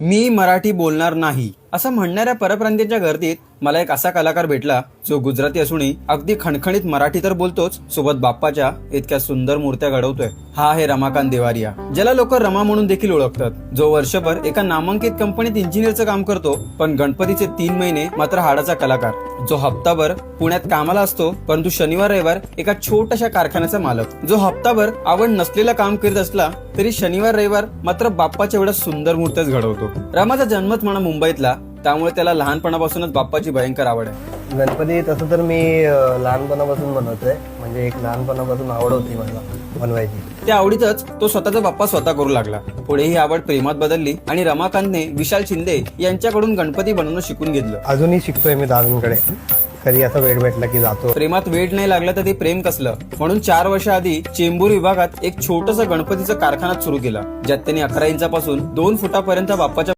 मी मराठी बोलणार नाही असं म्हणणाऱ्या परप्रांतीयांच्या गर्दीत मला एक असा कलाकार भेटला जो गुजराती असूनही अगदी खणखणीत मराठी तर बोलतोच, सोबत बाप्पाच्या इतक्या सुंदर मूर्त्या घडवतोय. हा आहे रमाकांत देवारिया, ज्याला लोक रमा म्हणून देखील ओळखतात. जो वर्षभर एका नामांकित कंपनीत इंजिनियरचं काम करतो, पण गणपतीचे 3 महिने मात्र हाडाचा कलाकार. जो हप्ताभर पुण्यात कामाला असतो, परंतु शनिवार रविवार एका छोट्याशा कारखान्याचा मालक. जो हप्ताभर आवड नसलेलं काम करीत असला तरी शनिवार रविवार मात्र बाप्पाच्या एवढ्या सुंदर मूर्त्याच घडवतो. रमाचा जन्मच म्हणा मुंबईतला, त्यामुळे त्याला लहानपणापासूनच बाप्पाची भयंकर आवड आहे. गणपती तसं तर मी लहानपणापासून बनवतोय, म्हणजे एक लहानपणापासून आवड होती मला बनवायची. त्या आवडीतच तो स्वतःचा बाप्पा स्वतः करू लागला. पुढे ही आवड प्रेमात बदलली आणि रमाकांतने विशाल शिंदे यांच्याकडून गणपती बनवणं शिकून घेतलं. अजूनही शिकतोय मी दादांकडे, कधी असा वेळ भेटला की जातो. प्रेमात वेळ नाही लागला तर ते प्रेम कसलं, म्हणून 4 वर्ष आधी चेंबूर विभागात एक छोटस गणपतीचं कारखाना सुरू केला, ज्यात त्यांनी 11 इंचापासून 2 फुटापर्यंत बाप्पाच्या